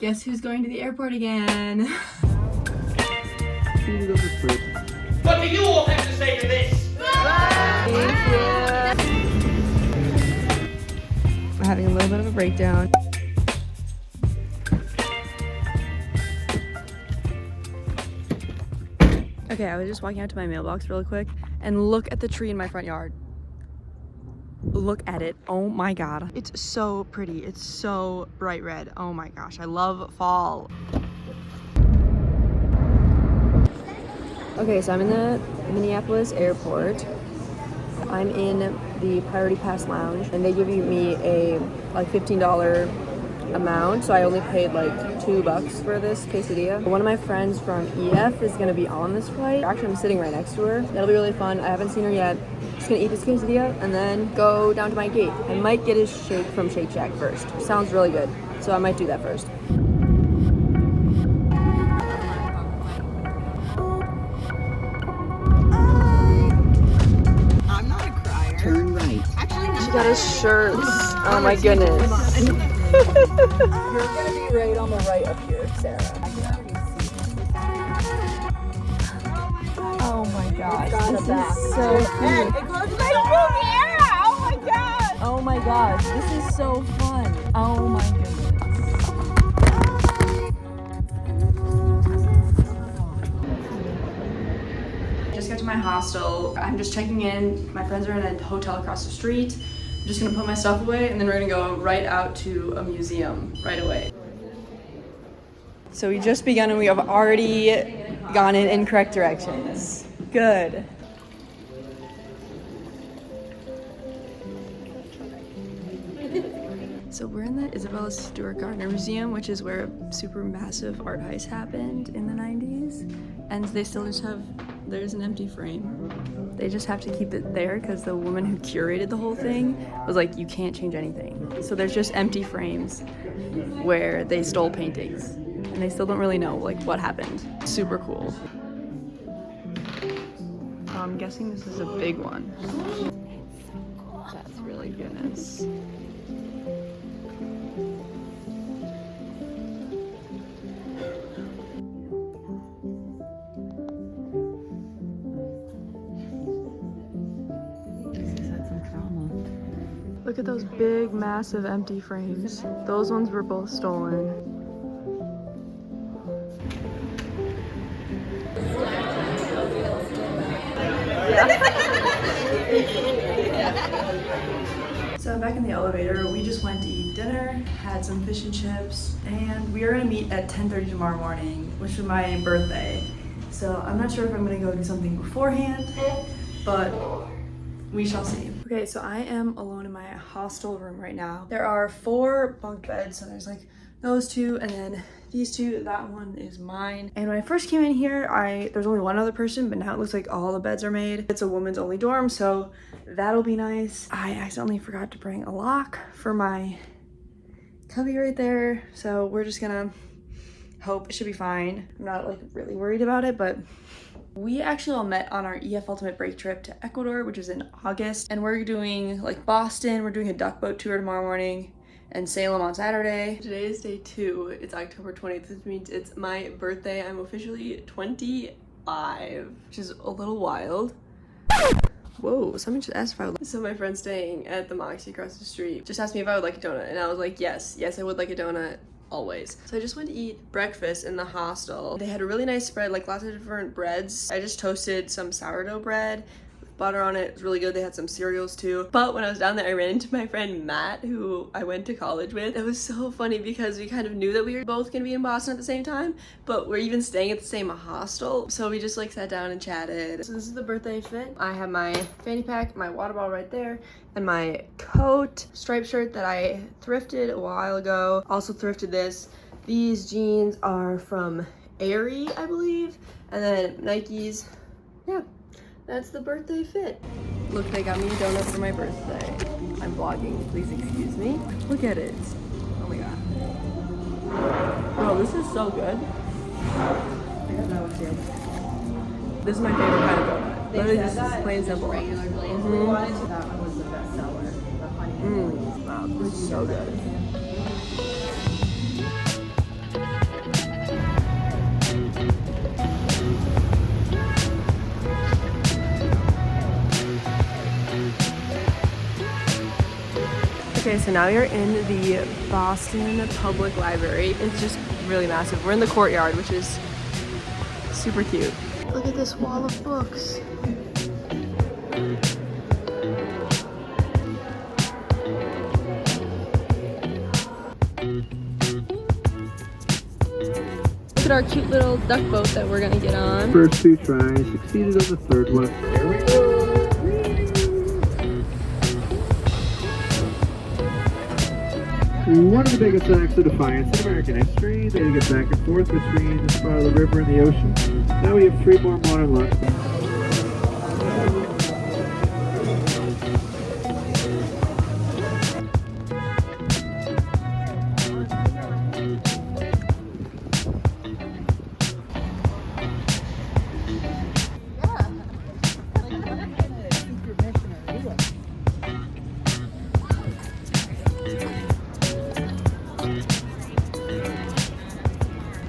Guess who's going to the airport again? What do you all have to say to this? Thank you. I'm having a little bit of a breakdown. Okay, I was just walking out to my mailbox really quick and look at the tree in my front yard. Look at it. Oh my god. It's so pretty. It's so bright red. Oh my gosh. I love fall. Okay, so I'm in the Minneapolis airport. I'm in the Priority Pass Lounge and they give me a like $15 amount, so I only paid like $2 for this quesadilla. One of my friends from EF is gonna be on this flight. Actually, I'm sitting right next to her. That'll be really fun. I haven't seen her yet. Just gonna eat this quesadilla and then go down to my gate. I might get a shake from Shake Shack first. Sounds really good, so I might do that first. I'm not a crier. Turn right. Actually, She got his shirts. Oh my goodness. You're gonna be right on the right up here, Sarah. Oh my gosh, this is so cute. it goes like Riviera. Oh my god. Oh my gosh, this is so fun. Oh my goodness. Just got to my hostel. I'm just checking in. My friends are in a hotel across the street. I'm just gonna put my stuff away and then we're gonna go right out to a museum right away. So we just begun and we have already gone in incorrect directions. Good. So we're in the Isabella Stewart Gardner Museum, which is where a super massive art heist happened in the 90s. And they still just have, there's an empty frame. They just have to keep it there because the woman who curated the whole thing was like, you can't change anything. So there's just empty frames where they stole paintings. And they still don't really know like what happened. Super cool. I'm guessing this is a big one. That's really goodness. Look at those big, massive empty frames. Those ones were both stolen. So I'm back in the elevator. We just went to eat dinner, had some fish and chips, and we are gonna meet at 10:30 tomorrow morning, which is my birthday. So I'm not sure if I'm gonna go do something beforehand, but we shall see. Okay, so I am alone in my hostel room right now. There are 4 bunk beds, so there's like those 2 and then these 2. That one is mine. And when I first came in here, there's only one other person, but now it looks like all the beds are made. It's a women's only dorm, so that'll be nice. I accidentally forgot to bring a lock for my cubby right there, so we're just gonna hope it should be fine. I'm not like really worried about it, but we actually all met on our EF Ultimate Break trip to Ecuador, which is in August, and we're doing like Boston, we're doing a duck boat tour tomorrow morning, and Salem on Saturday. Today is day 2. It's October 20th, which means it's my birthday. I'm officially 25, which is a little wild. Whoa, someone just asked if I would. So my friend staying at the Moxie across the street just asked me if I would like a donut, and I was like, yes, I would like a donut. Always. So I just went to eat breakfast in the hostel. They had a really nice spread, like lots of different breads. I just toasted some sourdough bread with butter on it. It was really good. They had some cereals too. But when I was down there, I ran into my friend Matt, who I went to college with. It was so funny because we kind of knew that we were both gonna be in Boston at the same time, but we're even staying at the same hostel. So we just like sat down and chatted. So this is the birthday fit. I have my fanny pack, my water bottle right there, and my coat, striped shirt that I thrifted a while ago. Also thrifted this. These jeans are from Aerie, I believe. And then Nikes. Yeah, that's the birthday fit. Look, they got me a donut for my birthday. I'm vlogging, please excuse me. Look at it. Oh my god. Oh, this is so good. This is my favorite kind of donut. Literally just plain and simple. We wanted to, that one was the best seller. The honey. Wow, this is so good. Okay, so now you're in the Boston Public Library. It's just really massive. We're in the courtyard, which is super cute. Look at this wall of books. Look at our cute little duck boat that we're gonna get on. First 2 tries, succeeded on the 3rd one. There we go. One of the biggest acts of defiance in American history. They get back and forth between the spot of the river and the ocean. Now we have 3 more modern locks.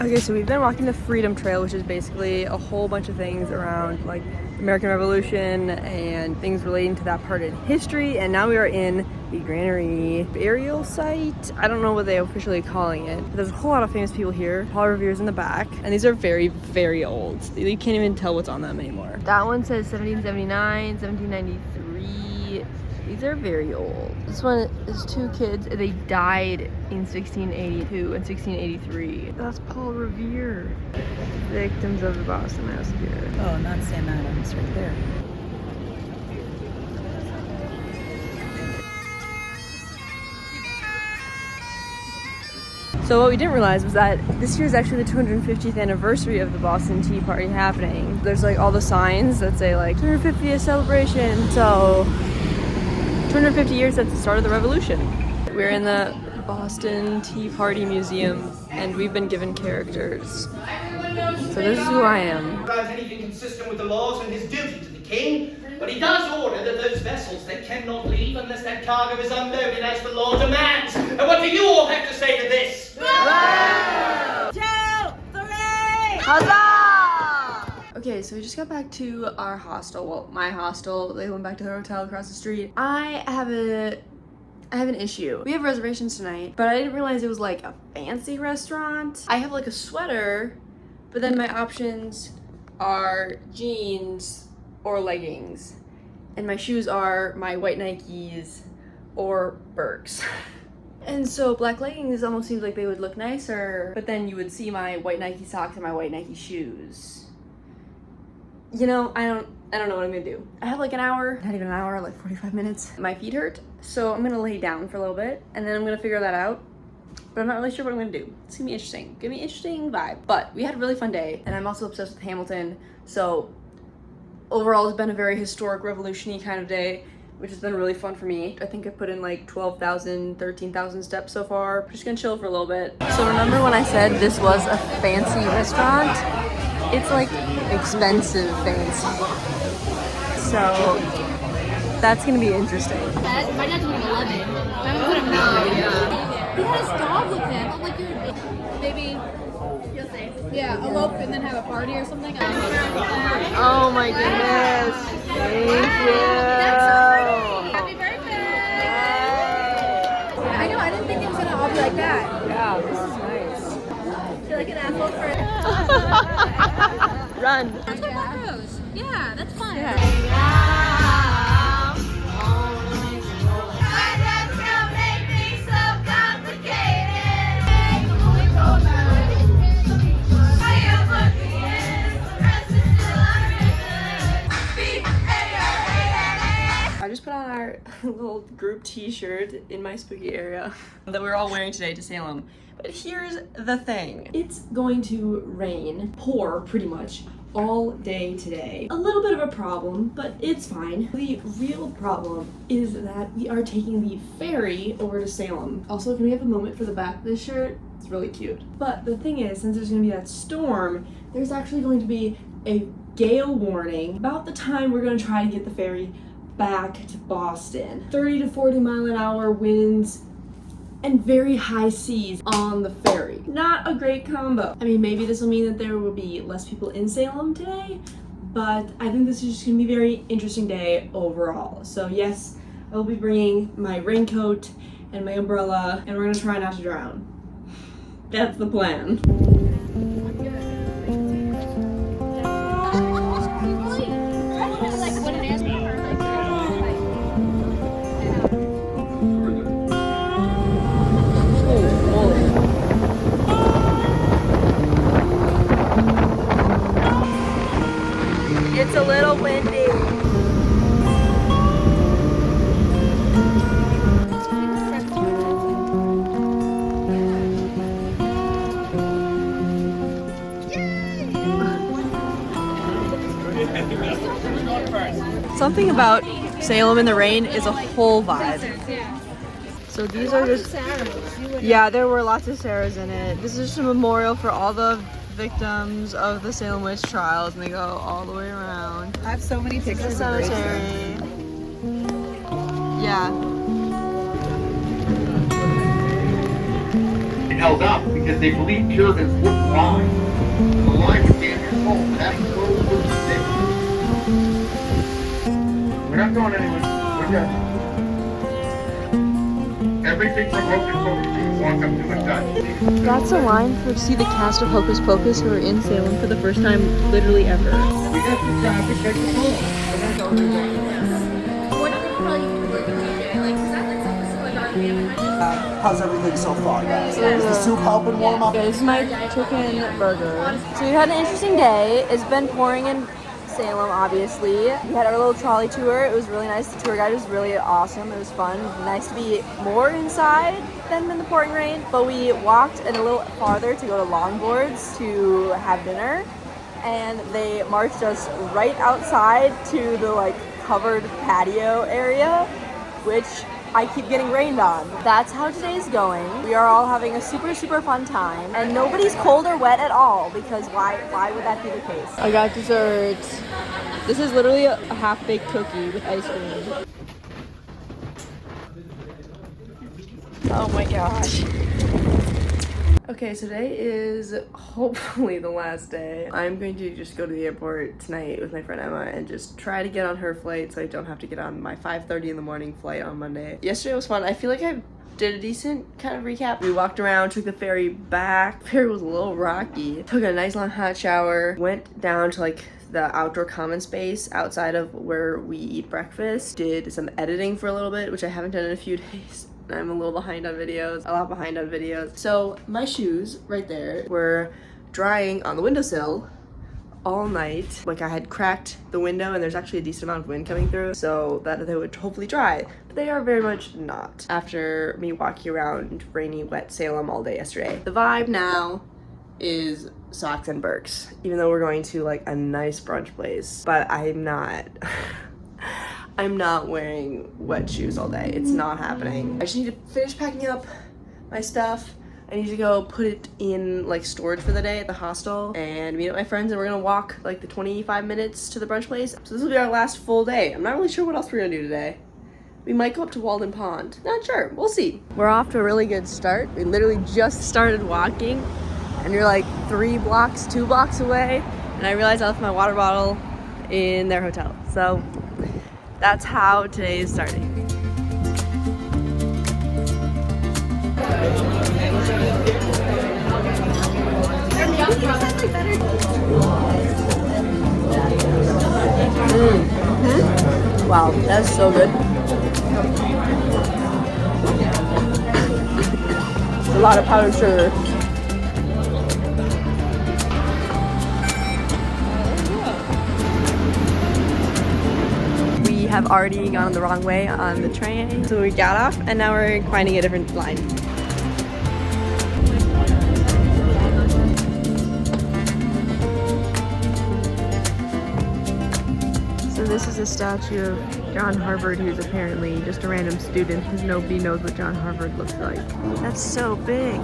Okay, so we've been walking the Freedom Trail, which is basically a whole bunch of things around like the American Revolution and things relating to that part in history. And now we are in the Granary burial site. I don't know what they're officially calling it, but there's a whole lot of famous people here. Paul Revere's in the back, and these are very, very old. You can't even tell what's on them anymore. That one says 1779, 1793. These are very old. This one is 2 kids. They died in 1682 and 1683. That's Paul Revere. Victims of the Boston Massacre. Oh, not Sam Adams right there. So what we didn't realize was that this year is actually the 250th anniversary of the Boston Tea Party happening. There's like all the signs that say like 250th celebration. So 250 years since the start of the revolution. We're in the Boston Tea Party Museum, and we've been given characters. So this is who I am. About anything consistent with the laws and his duty to the king, but he does order that those vessels they cannot leave unless that cargo is unloaded as the law demands. And what do you all have to say to this? 1, 2, 3! Huzzah! Okay, so we just got back to our hostel. Well, my hostel. They went back to their hotel across the street. I have an issue. We have reservations tonight, but I didn't realize it was like a fancy restaurant. I have like a sweater, but then my options are jeans or leggings. And my shoes are my white Nikes or Birks. And so black leggings almost seems like they would look nicer, but then you would see my white Nike socks and my white Nike shoes. You know, I don't know what I'm gonna do. I have like an hour, not even an hour, like 45 minutes. My feet hurt, so I'm gonna lay down for a little bit and then I'm gonna figure that out. But I'm not really sure what I'm gonna do. It's gonna be interesting. Give me an interesting vibe. But we had a really fun day, and I'm also obsessed with Hamilton, so overall it's been a very historic, revolution-y kind of day, which has been really fun for me. I think I put in like 12,000, 13,000 steps so far. I'm just gonna chill for a little bit. So remember when I said this was a fancy restaurant? It's like expensive fancy. So that's gonna be interesting. My dad's put him 11. My mom put him 9. Yeah. He had his dog with him. I'm like, dude, maybe you'll say. Yeah, elope and then have a party or something. Oh my goodness. Thank you. That's so pretty. Happy birthday. I know, I didn't think it was gonna all be like that. Yeah, this is nice. I feel like an asshole for it. Run. That's what Black Rose. Yeah, that's fun. I just put on our little group t-shirt in my spooky area that we're all wearing today to Salem. But here's the thing. It's going to rain, pour pretty much, all day today. A little bit of a problem, but it's fine. The real problem is that we are taking the ferry over to Salem. Also, can we have a moment for the back of this shirt? It's really cute. But the thing is, since there's gonna be that storm, there's actually going to be a gale warning about the time we're gonna try to get the ferry back to Boston. 30 to 40 mile an hour winds and very high seas on the ferry. Not a great combo. I mean, maybe this will mean that there will be less people in Salem today, but I think this is just gonna be a very interesting day overall. So yes, I will be bringing my raincoat and my umbrella, and we're gonna try not to drown. That's the plan. It's a little windy. Something about Salem in the rain is a whole vibe. So these are just, yeah, there were lots of Sarahs in it. This is just a memorial for all the victims of the Salem witch trials, and they go all the way around. I have so many pictures The of Grace. cemetery. Yeah. Held up because they believed Puritans wouldn't lie. The lie would damn your soul. That's totally what they. We're not going anywhere. We're good. Everything from hocus pocus, you walk up to a touch. That's a line to see the cast of Hocus Pocus who are in Salem for the first time literally ever. We got the traffic, take the call. How's everything so far, guys? Is the soup helping warm up? This is my chicken burger. So we had an interesting day. It's been pouring in Salem, obviously. We had our little trolley tour. It was really nice. The tour guide was really awesome. It was fun. Nice to be more inside than in the pouring rain. But we walked a little farther to go to Longboards to have dinner. And they marched us right outside to the like covered patio area, which I keep getting rained on. That's how today's going. We are all having a super, super fun time. And nobody's cold or wet at all, because why would that be the case? I got dessert. This is literally a half-baked cookie with ice cream. Oh my gosh. Okay, so today is hopefully the last day. I'm going to just go to the airport tonight with my friend Emma and just try to get on her flight so I don't have to get on my 5:30 in the morning flight on Monday. Yesterday was fun. I feel like I did a decent kind of recap. We walked around, took the ferry back. The ferry was a little rocky. Took a nice long hot shower. Went down to like the outdoor common space outside of where we eat breakfast. Did some editing for a little bit, which I haven't done in a few days. I'm a little behind on videos, a lot behind on videos. So my shoes right there were drying on the windowsill all night. Like I had cracked the window and there's actually a decent amount of wind coming through so that they would hopefully dry. But they are very much not after me walking around rainy, wet Salem all day yesterday. The vibe now is socks and Birks, even though we're going to like a nice brunch place, but I'm not wearing wet shoes all day. It's not happening. I just need to finish packing up my stuff. I need to go put it in like storage for the day at the hostel and meet up with my friends, and we're gonna walk like the 25 minutes to the brunch place. So this will be our last full day. I'm not really sure what else we're gonna do today. We might go up to Walden Pond. Not sure, we'll see. We're off to a really good start. We literally just started walking and you're like 2 blocks away. And I realized I left my water bottle in their hotel. So that's how today is starting. Wow, that's so good. A lot of powdered sugar. We have already gone the wrong way on the train, so we got off and now we're finding a different line. So this is a statue of John Harvard, who's apparently just a random student because nobody knows what John Harvard looks like. That's so big.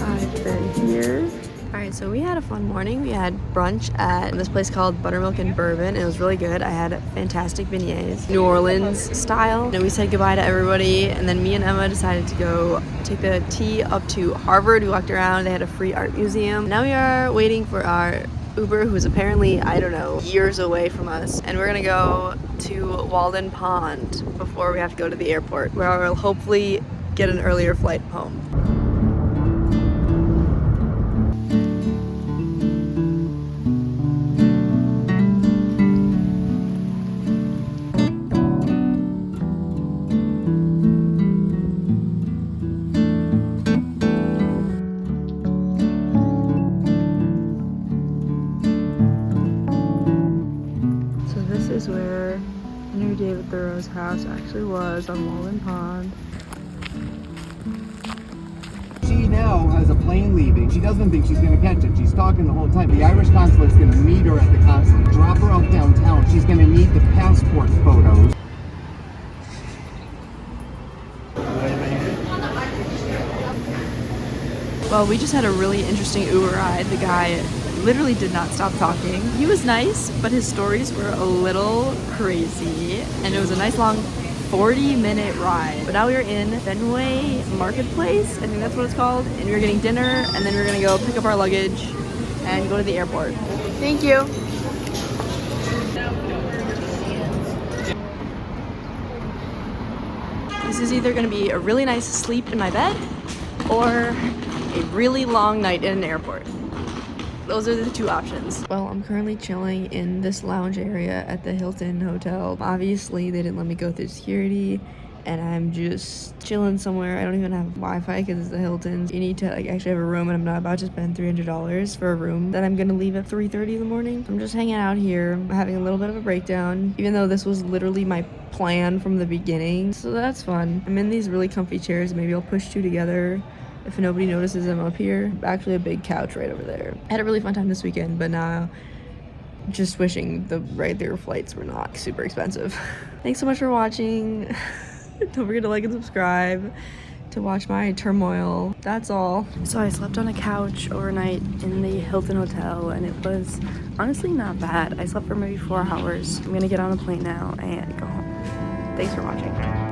I've been here. Alright, so we had a fun morning. We had brunch at this place called Buttermilk and Bourbon. It was really good. I had fantastic beignets, New Orleans style. And we said goodbye to everybody, and then me and Emma decided to go take the T up to Harvard. We walked around. They had a free art museum. Now we are waiting for our Uber who's apparently, I don't know, years away from us. And we're gonna go to Walden Pond before we have to go to the airport, where I'll hopefully get an earlier flight home. This is where Henry David Thoreau's house actually was, on Walden Pond. She now has a plane leaving. She doesn't think she's gonna catch it. She's talking the whole time. The Irish consulate's gonna meet her at the consulate, drop her off downtown. She's gonna need the passport photos. Well, we just had a really interesting Uber ride. The guy literally did not stop talking. He was nice, but his stories were a little crazy. And it was a nice long 40-minute ride. But now we are in Faneuil Marketplace, I think that's what it's called. And we were getting dinner, and then we we're gonna go pick up our luggage and go to the airport. Thank you. This is either gonna be a really nice sleep in my bed or a really long night in an airport. Those are the two options. Well, I'm currently chilling in this lounge area at the Hilton Hotel. Obviously, they didn't let me go through security, and I'm just chilling somewhere. I don't even have Wi-Fi because it's the Hilton. You need to actually have a room, and I'm not about to spend $300 for a room that I'm gonna leave at 3:30 in the morning. I'm just hanging out here, I'm having a little bit of a breakdown, even though this was literally my plan from the beginning. So that's fun. I'm in these really comfy chairs. Maybe I'll push two together if nobody notices I'm up here. Actually a big couch right over there. I had a really fun time this weekend, but now just wishing the regular flights were not super expensive. Thanks so much for watching. Don't forget to like and subscribe to watch my turmoil. That's all. So I slept on a couch overnight in the Hilton Hotel, and it was honestly not bad. I slept for maybe 4 hours. I'm gonna get on a plane now and go home. Thanks for watching.